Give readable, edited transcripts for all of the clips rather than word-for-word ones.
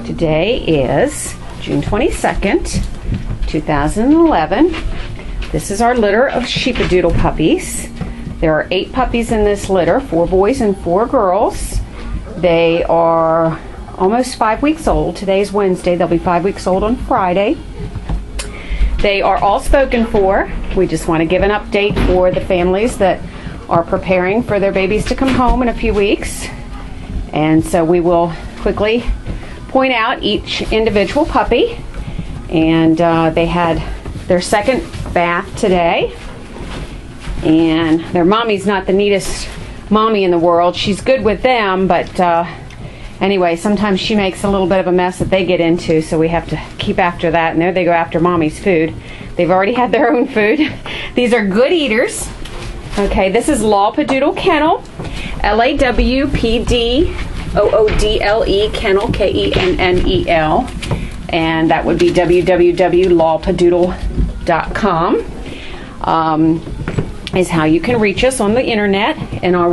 Today is June 22nd, 2011. This is our litter of Sheepadoodle puppies. There are 8 puppies in this litter, 4 boys and 4 girls. They are almost 5 weeks old. Today's Wednesday. They'll be 5 weeks old on Friday. They are all spoken for. We just want to give an update for the families that are preparing for their babies to come home in a few weeks. And so we will quickly point out each individual puppy. And they had their second bath today. And their mommy's not the neatest mommy in the world. She's good with them, but anyway, sometimes she makes a little bit of a mess that they get into, so we have to keep after that. And there they go after mommy's food. They've already had their own food. These are good eaters. Okay, this is Lawpadoodle Kennel, Lawpadoodle, Kennel, Kennel, and that would be www.lawpadoodle.com is how you can reach us on the internet, and our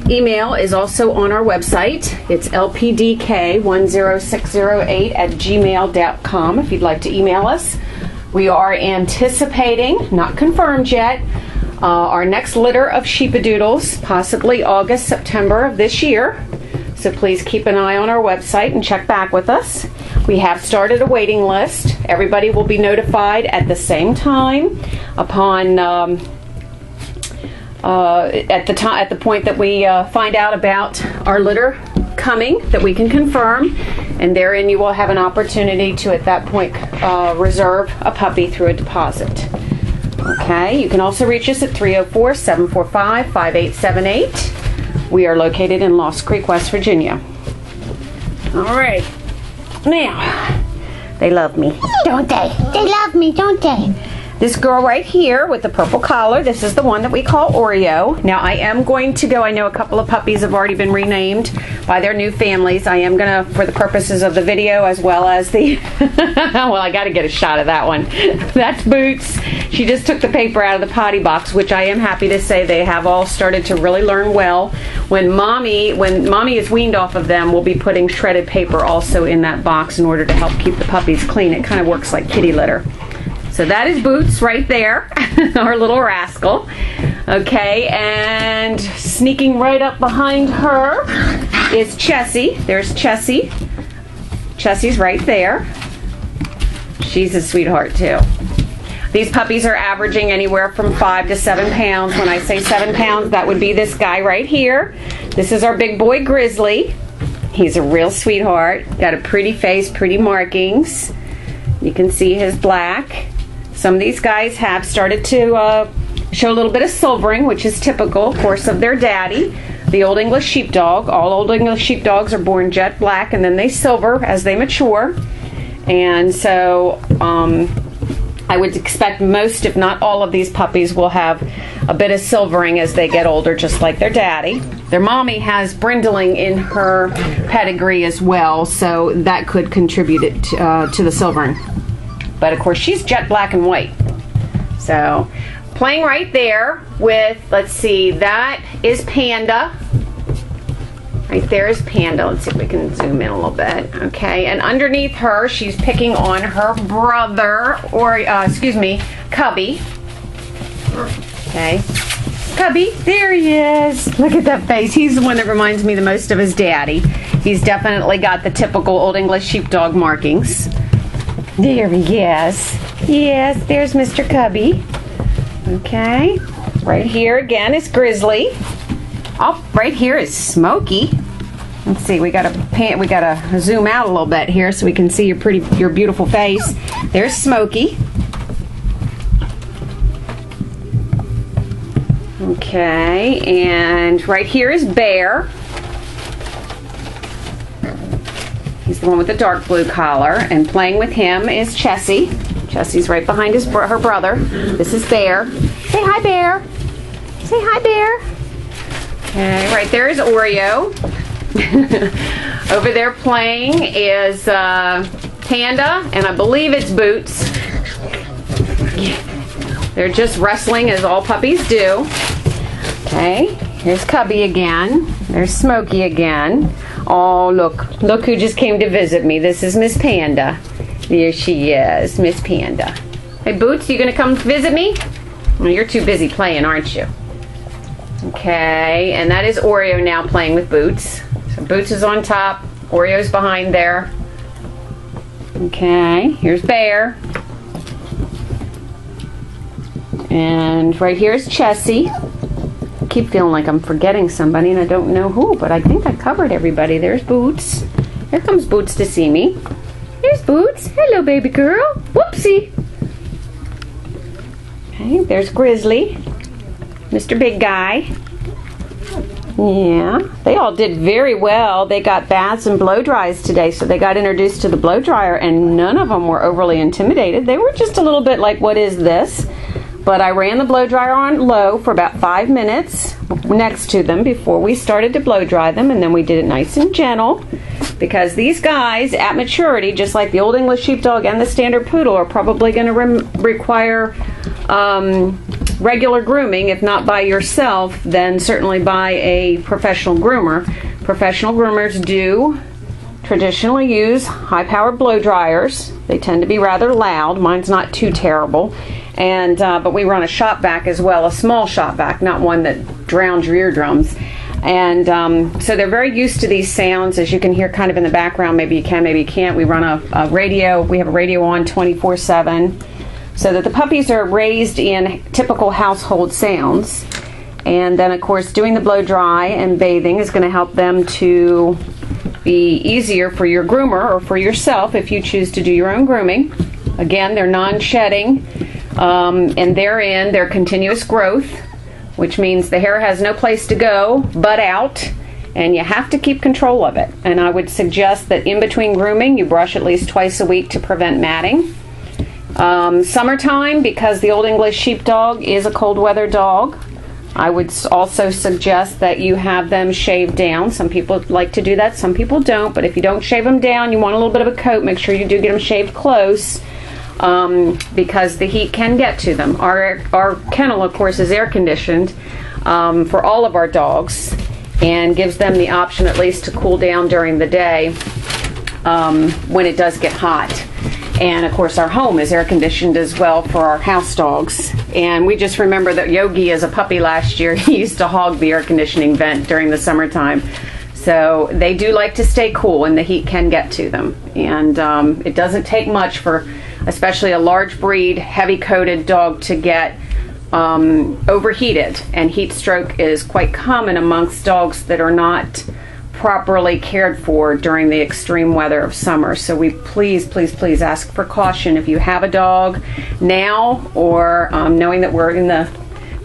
email is also on our website. It's lpdk10608@gmail.com if you'd like to email us. We are anticipating, not confirmed yet, our next litter of Sheepadoodles, possibly August, September of this year. So please keep an eye on our website and check back with us. We have started a waiting list. Everybody will be notified at the same time upon at the point that we find out about our litter coming, that we can confirm, and therein you will have an opportunity to at that point reserve a puppy through a deposit. Okay, you can also reach us at 304-745-5878. We are located in Lost Creek, West Virginia. All right, now they love me, don't they? They love me, don't they? This girl right here with the purple collar, this is the one that we call Oreo. Now I am going to go, I know a couple of puppies have already been renamed by their new families. I am going to, for the purposes of the video as well as the, well, I got to get a shot of that one. That's Boots. She just took the paper out of the potty box, which I am happy to say they have all started to really learn well. When mommy is weaned off of them, we'll be putting shredded paper also in that box in order to help keep the puppies clean. It kind of works like kitty litter. So that is Boots right there, our little rascal. Okay, and sneaking right up behind her is Chessie. There's Chessie. Chessie's right there. She's a sweetheart too. These puppies are averaging anywhere from 5 to 7 pounds. When I say 7 pounds, that would be this guy right here. This is our big boy Grizzly. He's a real sweetheart. Got a pretty face, pretty markings. You can see his black. Some of these guys have started to show a little bit of silvering, which is typical, of course, of their daddy, the Old English Sheepdog. All Old English Sheepdogs are born jet black, and then they silver as they mature. And so I would expect most, if not all, of these puppies will have a bit of silvering as they get older, just like their daddy. Their mommy has brindling in her pedigree as well, so that could contribute it to the silvering. But of course, she's jet black and white. So, playing right there with, let's see, that is Panda. Right there is Panda. Let's see if we can zoom in a little bit. Okay, and underneath her, she's picking on her brother, or Cubby. Okay, Cubby, there he is. Look at that face. He's the one that reminds me the most of his daddy. He's definitely got the typical Old English Sheepdog markings. There he is. Yes, there's Mr. Cubby. Okay, right here again is Grizzly. Oh, right here is Smokey. Let's see, we gotta zoom out a little bit here so we can see your beautiful face. There's Smokey. Okay, and right here is Bear. He's the one with the dark blue collar, and playing with him is Chessie. Chessie's right behind her brother. This is Bear. Say hi, Bear. Say hi, Bear. Okay, right there is Oreo. Over there playing is Panda, and I believe it's Boots. They're just wrestling as all puppies do. Okay, here's Cubby again. There's Smokey again. Oh, look who just came to visit me. This is Miss Panda. There she is, Miss Panda. Hey, Boots, you gonna come visit me? Well, you're too busy playing, aren't you? Okay, and that is Oreo now playing with Boots. So Boots is on top, Oreo's behind there. Okay, here's Bear. And right here is Chessie. I keep feeling like I'm forgetting somebody and I don't know who, but I think I covered everybody. There's Boots. Here comes Boots to see me. There's Boots. Hello, baby girl. Whoopsie. Okay, there's Grizzly. Mr. Big Guy. Yeah, they all did very well. They got baths and blow dries today, so they got introduced to the blow dryer, and none of them were overly intimidated. They were just a little bit like, what is this? But I ran the blow dryer on low for about 5 minutes next to them before we started to blow dry them, and then we did it nice and gentle, because these guys at maturity, just like the Old English Sheepdog and the Standard Poodle, are probably going to require regular grooming. If not by yourself, then certainly by a professional groomer. Professional groomers do traditionally use high-powered blow dryers. They tend to be rather loud. Mine's not too terrible. And but we run a shop vac as well, a small shop vac, not one that drowns your eardrums. And so they're very used to these sounds, as you can hear kind of in the background. Maybe you can, maybe you can't. We run a radio. We have a radio on 24/7, so that the puppies are raised in typical household sounds. And then, of course, doing the blow dry and bathing is going to help them to be easier for your groomer or for yourself if you choose to do your own grooming. Again, they're non-shedding. And therein their continuous growth, which means the hair has no place to go but out, and you have to keep control of it. And I would suggest that in between grooming you brush at least twice a week to prevent matting. Summertime, because the Old English Sheepdog is a cold weather dog, I would also suggest that you have them shaved down. Some people like to do that, some people don't, but if you don't shave them down, you want a little bit of a coat, make sure you do get them shaved close. Because the heat can get to them. Our kennel, of course, is air conditioned for all of our dogs, and gives them the option at least to cool down during the day when it does get hot. And of course our home is air conditioned as well for our house dogs. And we just remember that Yogi, as a puppy last year, he used to hog the air conditioning vent during the summertime. So they do like to stay cool, and the heat can get to them. And it doesn't take much for especially a large breed, heavy coated dog to get overheated. And heat stroke is quite common amongst dogs that are not properly cared for during the extreme weather of summer. So we please ask for caution if you have a dog now, or knowing that we're in the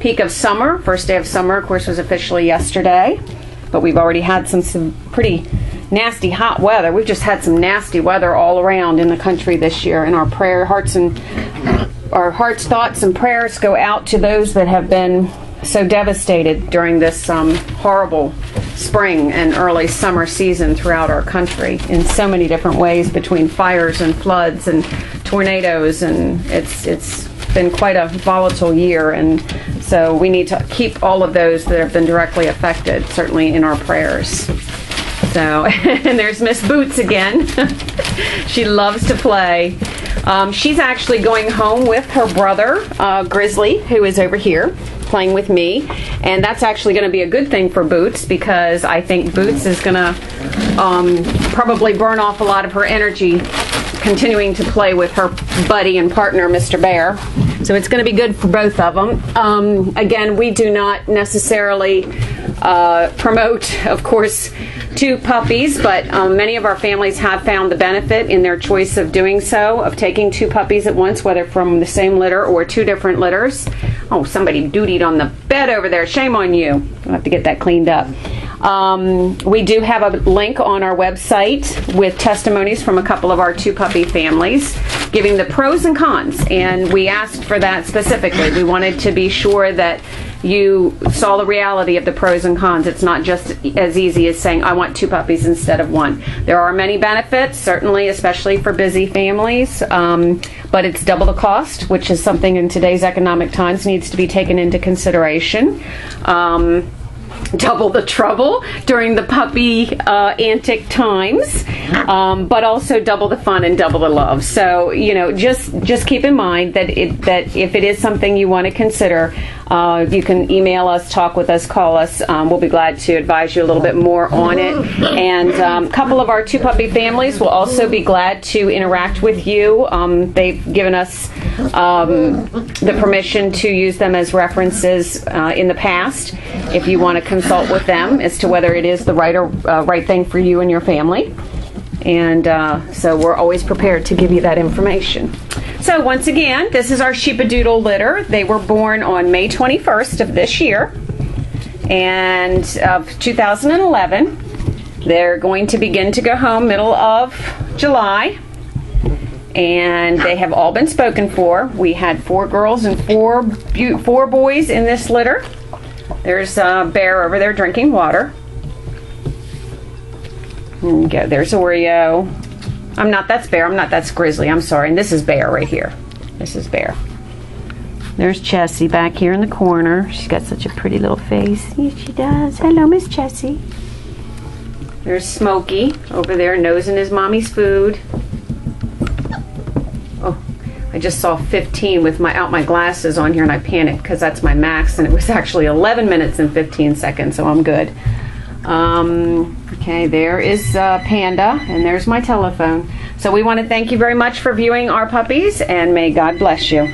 peak of summer. First day of summer, of course, was officially yesterday, but we've already had some pretty nasty hot weather. We've just had some nasty weather all around in the country this year, and our hearts, thoughts, and prayers go out to those that have been so devastated during this horrible spring and early summer season throughout our country in so many different ways, between fires and floods and tornadoes, and it's been quite a volatile year. And so we need to keep all of those that have been directly affected certainly in our prayers. So, and there's Miss Boots again. She loves to play. She's actually going home with her brother, Grizzly, who is over here playing with me. And that's actually going to be a good thing for Boots, because I think Boots is going to probably burn off a lot of her energy continuing to play with her buddy and partner, Mr. Bear. So it's going to be good for both of them. Again, we do not necessarily promote, of course, 2 puppies, but many of our families have found the benefit in their choice of doing so, of taking 2 puppies at once, whether from the same litter or 2 different litters. Oh, somebody dootied on the bed over there. Shame on you. I'll have to get that cleaned up. We do have a link on our website with testimonies from a couple of our 2 puppy families, giving the pros and cons, and we asked for that specifically. We wanted to be sure that you saw the reality of the pros and cons. It's not just as easy as saying, I want 2 puppies instead of 1. There are many benefits, certainly, especially for busy families, but it's double the cost, which is something in today's economic times needs to be taken into consideration. double the trouble during the puppy antic times, but also double the fun and double the love. So, you know, just keep in mind that if it is something you want to consider, you can email us, talk with us, call us. We'll be glad to advise you a little bit more on it. And a couple of our 2 puppy families will also be glad to interact with you. They've given us the permission to use them as references in the past if you want to consult with them as to whether it is the right thing for you and your family. And so we're always prepared to give you that information. So once again, this is our Sheepadoodle litter. They were born on May 21st of this year and of 2011. They're going to begin to go home middle of July. And they have all been spoken for. We had 4 girls and 4 boys in this litter. There's Bear over there drinking water. And go, there's Oreo. That's Bear. That's Grizzly. I'm sorry. And this is Bear right here. This is Bear. There's Chessie back here in the corner. She's got such a pretty little face. Yes, she does. Hello, Miss Chessie. There's Smokey over there nosing his mommy's food. Oh, I just saw 15 without my glasses on here, and I panicked because that's my max, and it was actually 11 minutes and 15 seconds, so I'm good. Okay, there is Panda, and there's my telephone. So we want to thank you very much for viewing our puppies, and may God bless you.